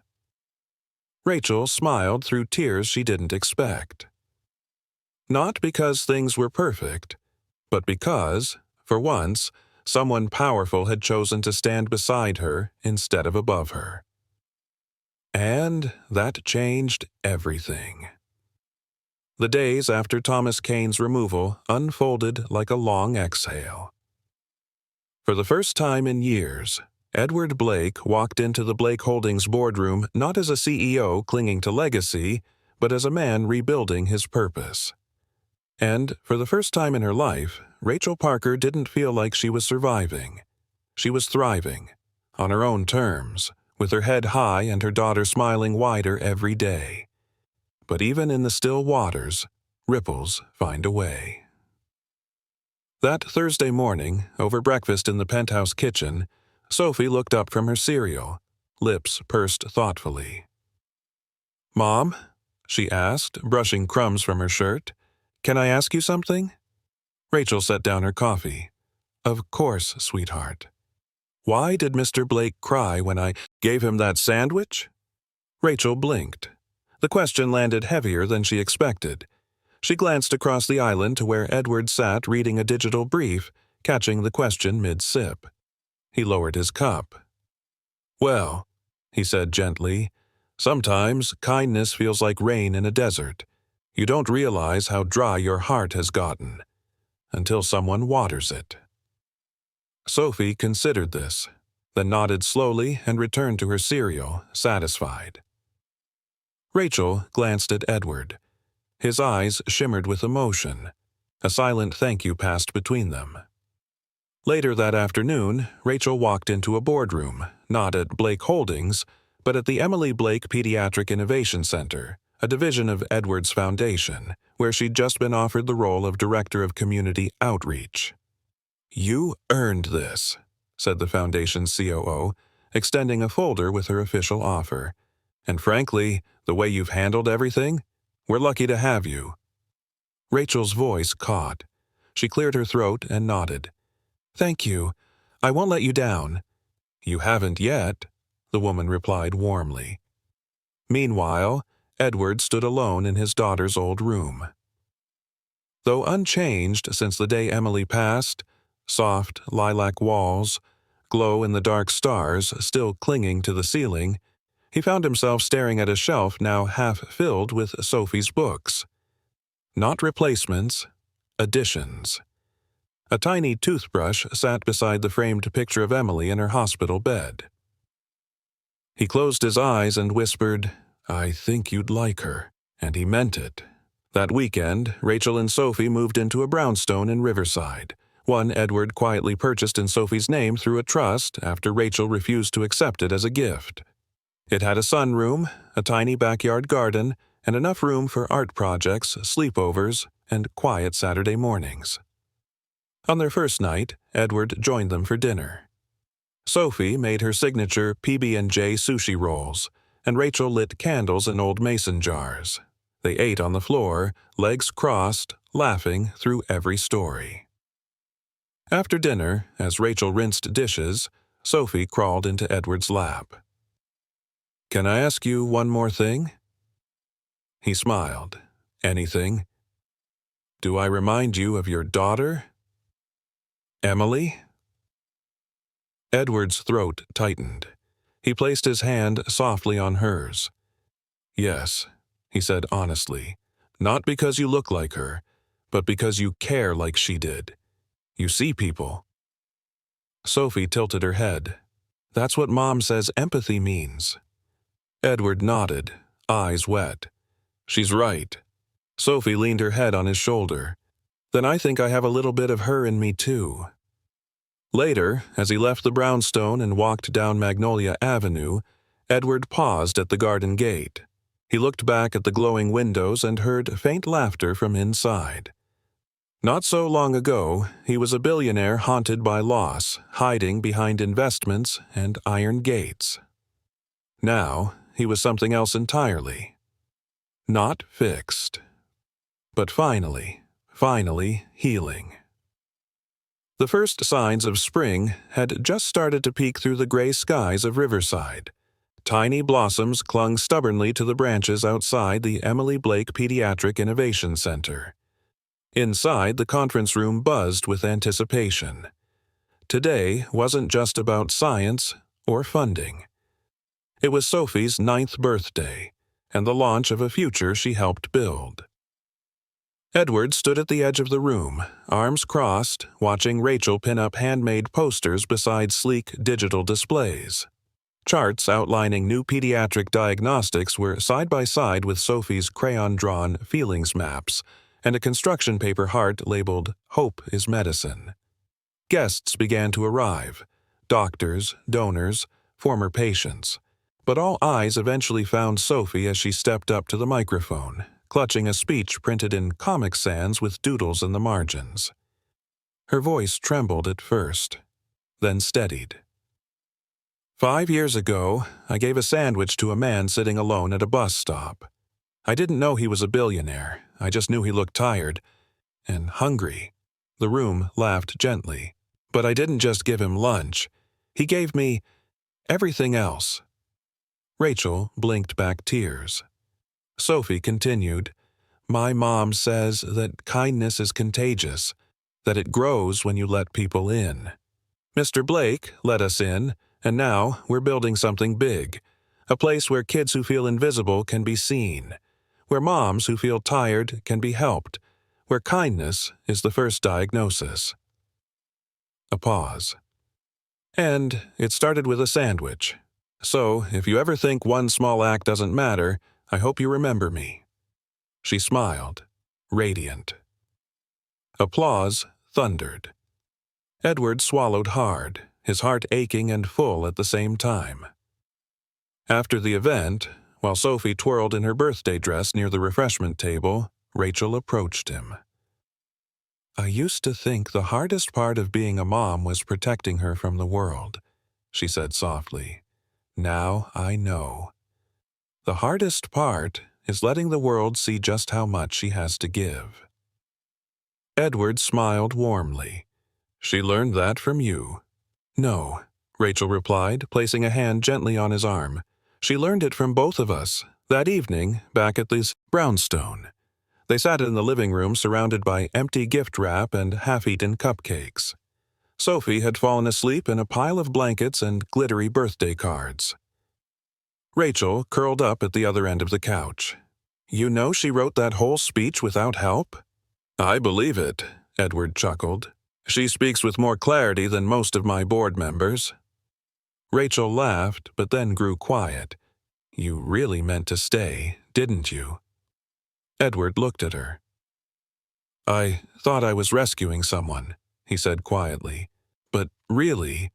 Rachel smiled through tears she didn't expect. Not because things were perfect, but because, for once, someone powerful had chosen to stand beside her instead of above her. And that changed everything. The days after Thomas Kane's removal unfolded like a long exhale. For the first time in years, Edward Blake walked into the Blake Holdings boardroom not as a CEO clinging to legacy, but as a man rebuilding his purpose. And for the first time in her life, Rachel Parker didn't feel like she was surviving. She was thriving, on her own terms, with her head high and her daughter smiling wider every day. But even in the still waters, ripples find a way. That Thursday morning, over breakfast in the penthouse kitchen, Sophie looked up from her cereal, lips pursed thoughtfully. "Mom?" she asked, brushing crumbs from her shirt. "Can I ask you something?" Rachel set down her coffee. "Of course, sweetheart." "Why did Mr. Blake cry when I gave him that sandwich?" Rachel blinked. The question landed heavier than she expected. She glanced across the island to where Edward sat reading a digital brief, catching the question mid-sip. He lowered his cup. "Well," he said gently, "sometimes kindness feels like rain in a desert. You don't realize how dry your heart has gotten until someone waters it." Sophie considered this, then nodded slowly and returned to her cereal, satisfied. Rachel glanced at Edward. His eyes shimmered with emotion. A silent thank you passed between them. Later that afternoon, Rachel walked into a boardroom, not at Blake Holdings, but at the Emily Blake Pediatric Innovation Center, a division of Edward's foundation, where she'd just been offered the role of Director of Community Outreach. "You earned this," said the foundation's COO, extending a folder with her official offer. "And frankly, the way you've handled everything, we're lucky to have you." Rachel's voice caught. She cleared her throat and nodded. "Thank you. I won't let you down." "You haven't yet," the woman replied warmly. Meanwhile, Edward stood alone in his daughter's old room. Though unchanged since the day Emily passed, soft lilac walls, glow-in-the-dark stars still clinging to the ceiling, he found himself staring at a shelf now half filled with Sophie's books. Not replacements, additions. A tiny toothbrush sat beside the framed picture of Emily in her hospital bed. He closed his eyes and whispered, "I think you'd like her," and he meant it. That weekend, Rachel and Sophie moved into a brownstone in Riverside, one Edward quietly purchased in Sophie's name through a trust after Rachel refused to accept it as a gift. It had a sunroom, a tiny backyard garden, and enough room for art projects, sleepovers, and quiet Saturday mornings. On their first night, Edward joined them for dinner. Sophie made her signature PB&J sushi rolls, and Rachel lit candles in old mason jars. They ate on the floor, legs crossed, laughing through every story. After dinner, as Rachel rinsed dishes, Sophie crawled into Edward's lap. "Can I ask you one more thing?" He smiled. "Anything?" "Do I remind you of your daughter?" "Emily?" Edward's throat tightened. He placed his hand softly on hers. "Yes," he said honestly, "not because you look like her, but because you care like she did. You see people." Sophie tilted her head. "That's what Mom says empathy means." Edward nodded, eyes wet. "She's right." Sophie leaned her head on his shoulder. "Then I think I have a little bit of her in me too." Later, as he left the brownstone and walked down Magnolia Avenue, Edward paused at the garden gate. He looked back at the glowing windows and heard faint laughter from inside. Not so long ago, he was a billionaire haunted by loss, hiding behind investments and iron gates. Now, he was something else entirely. Not fixed. But finally healing. The first signs of spring had just started to peek through the gray skies of Riverside. Tiny blossoms clung stubbornly to the branches outside the Emily Blake Pediatric Innovation Center. Inside, the conference room buzzed with anticipation. Today wasn't just about science or funding. It was Sophie's 9th birthday, and the launch of a future she helped build. Edward stood at the edge of the room, arms crossed, watching Rachel pin up handmade posters beside sleek digital displays. Charts outlining new pediatric diagnostics were side by side with Sophie's crayon-drawn feelings maps, and a construction paper heart labeled "Hope is Medicine." Guests began to arrive: doctors, donors, former patients. But all eyes eventually found Sophie as she stepped up to the microphone, clutching a speech printed in Comic Sans with doodles in the margins. Her voice trembled at first, then steadied. 5 years ago, I gave a sandwich to a man sitting alone at a bus stop. I didn't know he was a billionaire. I just knew he looked tired and hungry. The room laughed gently. But I didn't just give him lunch. He gave me everything else. Rachel blinked back tears. Sophie continued, "My mom says that kindness is contagious, that it grows when you let people in. Mr. Blake let us in, and now we're building something big, a place where kids who feel invisible can be seen, where moms who feel tired can be helped, where kindness is the first diagnosis." A pause. "And it started with a sandwich. So, if you ever think one small act doesn't matter, I hope you remember me." She smiled, radiant. Applause thundered. Edward swallowed hard, his heart aching and full at the same time. After the event, while Sophie twirled in her birthday dress near the refreshment table, Rachel approached him. "I used to think the hardest part of being a mom was protecting her from the world," she said softly. "Now I know. The hardest part is letting the world see just how much she has to give." Edward smiled warmly. "She learned that from you." "No," Rachel replied, placing a hand gently on his arm. "She learned it from both of us, that evening back at this brownstone." They sat in the living room surrounded by empty gift wrap and half-eaten cupcakes. Sophie had fallen asleep in a pile of blankets and glittery birthday cards. Rachel curled up at the other end of the couch. "You know she wrote that whole speech without help?" "I believe it," Edward chuckled. "She speaks with more clarity than most of my board members." Rachel laughed, but then grew quiet. "You really meant to stay, didn't you?" Edward looked at her. "I thought I was rescuing someone," he said quietly. "But really,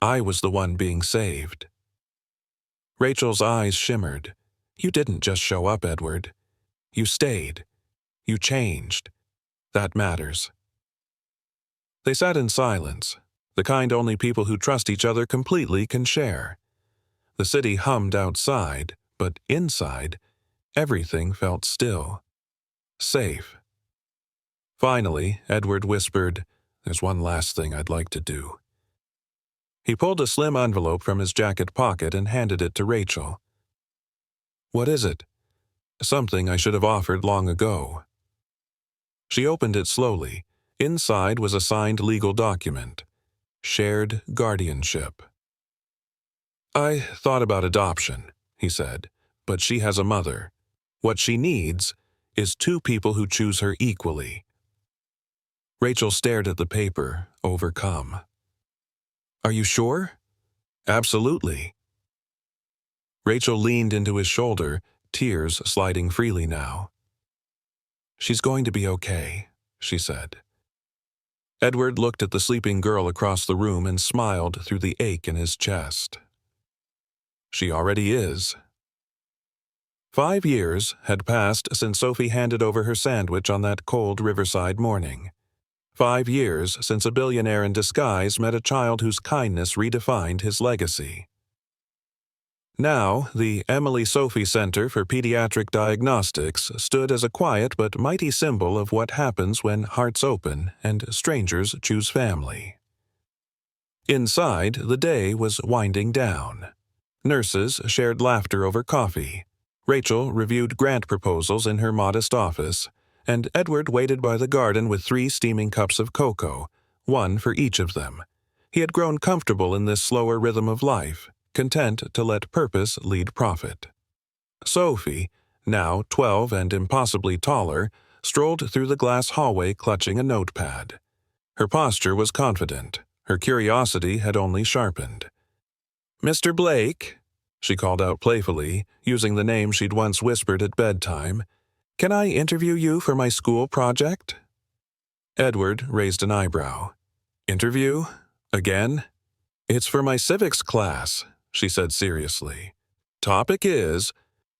I was the one being saved." Rachel's eyes shimmered. "You didn't just show up, Edward. You stayed. You changed. That matters." They sat in silence, the kind only people who trust each other completely can share. The city hummed outside, but inside, everything felt still. Safe. Finally, Edward whispered, "There's one last thing I'd like to do." He pulled a slim envelope from his jacket pocket and handed it to Rachel. "What is it?" "Something I should have offered long ago." She opened it slowly. Inside was a signed legal document. Shared guardianship. "I thought about adoption," he said, "but she has a mother. What she needs is two people who choose her equally." Rachel stared at the paper, overcome. "Are you sure?" "Absolutely." Rachel leaned into his shoulder, tears sliding freely now. "She's going to be okay," she said. Edward looked at the sleeping girl across the room and smiled through the ache in his chest. "She already is." 5 years had passed since Sophie handed over her sandwich on that cold riverside morning. 5 years since a billionaire in disguise met a child whose kindness redefined his legacy. Now, the Emily Sophie Center for Pediatric Diagnostics stood as a quiet but mighty symbol of what happens when hearts open and strangers choose family. Inside, the day was winding down. Nurses shared laughter over coffee. Rachel reviewed grant proposals in her modest office, and Edward waited by the garden with 3 steaming cups of cocoa, one for each of them. He had grown comfortable in this slower rhythm of life, content to let purpose lead profit. Sophie, now 12 and impossibly taller, strolled through the glass hallway clutching a notepad. Her posture was confident. Her curiosity had only sharpened. "Mr. Blake," she called out playfully, using the name she'd once whispered at bedtime, "can I interview you for my school project?" Edward raised an eyebrow. "Interview? Again?" "It's for my civics class," she said seriously. "Topic is,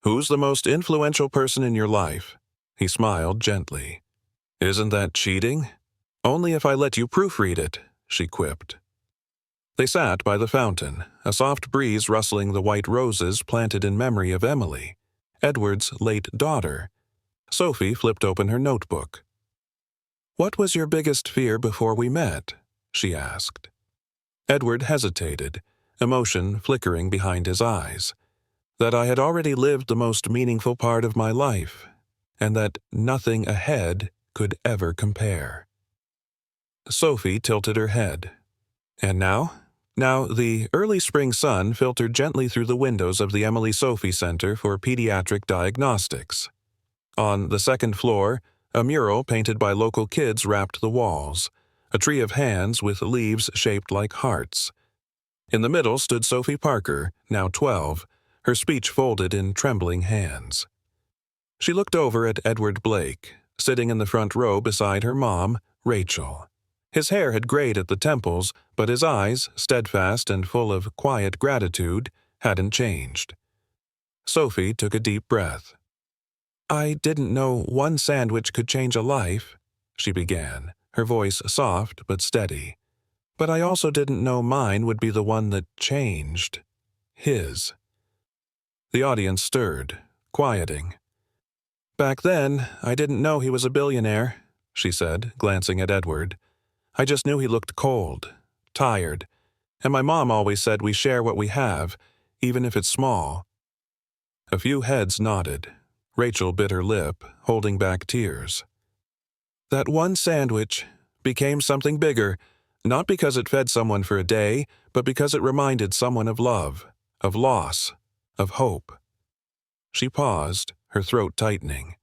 who's the most influential person in your life?" He smiled gently. "Isn't that cheating?" "Only if I let you proofread it," she quipped. They sat by the fountain, a soft breeze rustling the white roses planted in memory of Emily, Edward's late daughter. Sophie flipped open her notebook. "What was your biggest fear before we met?" she asked. Edward hesitated, emotion flickering behind his eyes. "That I had already lived the most meaningful part of my life, and that nothing ahead could ever compare." Sophie tilted her head. "And now?" Now, the early spring sun filtered gently through the windows of the Emily Sophie Center for Pediatric Diagnostics. On the second floor, a mural painted by local kids wrapped the walls, a tree of hands with leaves shaped like hearts. In the middle stood Sophie Parker, now 12, her speech folded in trembling hands. She looked over at Edward Blake, sitting in the front row beside her mom, Rachel. His hair had grayed at the temples, but his eyes, steadfast and full of quiet gratitude, hadn't changed. Sophie took a deep breath. "I didn't know one sandwich could change a life," she began, her voice soft but steady. "But I also didn't know mine would be the one that changed. His." The audience stirred, quieting. "Back then, I didn't know he was a billionaire," she said, glancing at Edward. "I just knew he looked cold, tired, and my mom always said we share what we have, even if it's small." A few heads nodded. Rachel bit her lip, holding back tears. "That one sandwich became something bigger, not because it fed someone for a day, but because it reminded someone of love, of loss, of hope." She paused, her throat tightening.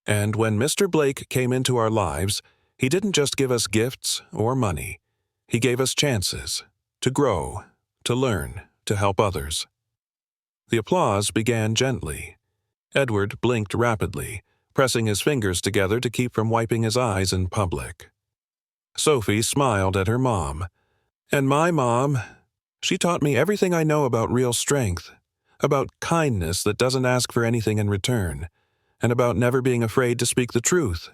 "And when Mr. Blake came into our lives, he didn't just give us gifts or money. He gave us chances to grow, to learn, to help others." The applause began gently. Edward blinked rapidly, pressing his fingers together to keep from wiping his eyes in public. Sophie smiled at her mom. "And my mom, she taught me everything I know about real strength, about kindness that doesn't ask for anything in return, and about never being afraid to speak the truth."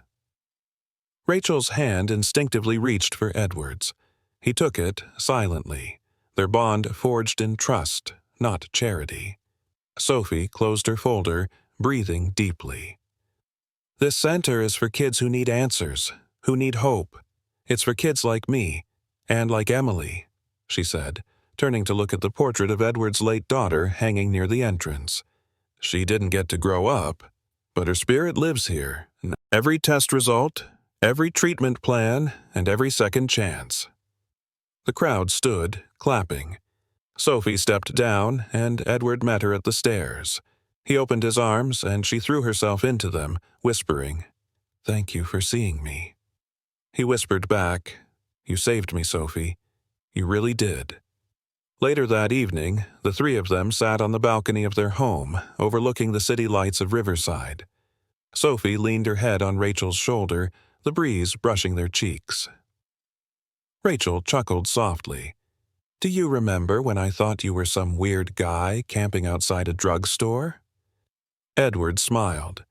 Rachel's hand instinctively reached for Edward's. He took it silently, their bond forged in trust, not charity. Sophie closed her folder, breathing deeply. This center is for kids who need answers, who need hope. It's for kids like me, and like Emily, she said, turning to look at the portrait of Edward's late daughter hanging near the entrance. She didn't get to grow up, but her spirit lives here. Every test result, every treatment plan, and every second chance. The crowd stood, clapping. Sophie stepped down, and Edward met her at the stairs. He opened his arms, and she threw herself into them, whispering, "Thank you for seeing me." He whispered back, "You saved me, Sophie. You really did." Later that evening, the three of them sat on the balcony of their home, overlooking the city lights of Riverside. Sophie leaned her head on Rachel's shoulder, the breeze brushing their cheeks. Rachel chuckled softly. "Do you remember when I thought you were some weird guy camping outside a drugstore?" Edward smiled.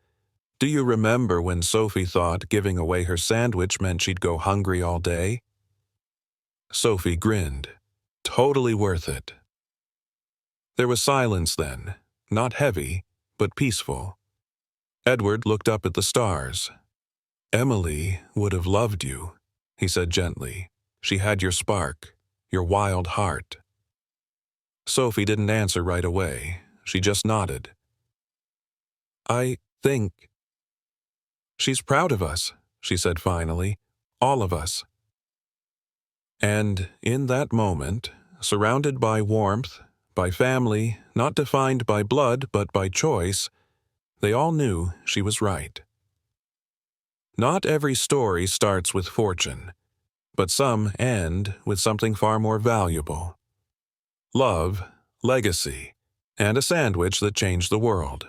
"Do you remember when Sophie thought giving away her sandwich meant she'd go hungry all day?" Sophie grinned. "Totally worth it." There was silence then, not heavy, but peaceful. Edward looked up at the stars. "Emily would have loved you," he said gently. "She had your spark, your wild heart." Sophie didn't answer right away. She just nodded. "I think—" "She's proud of us," she said finally. "All of us." And in that moment, surrounded by warmth, by family, not defined by blood but by choice, they all knew she was right. Not every story starts with fortune, but some end with something far more valuable. Love, legacy, and a sandwich that changed the world.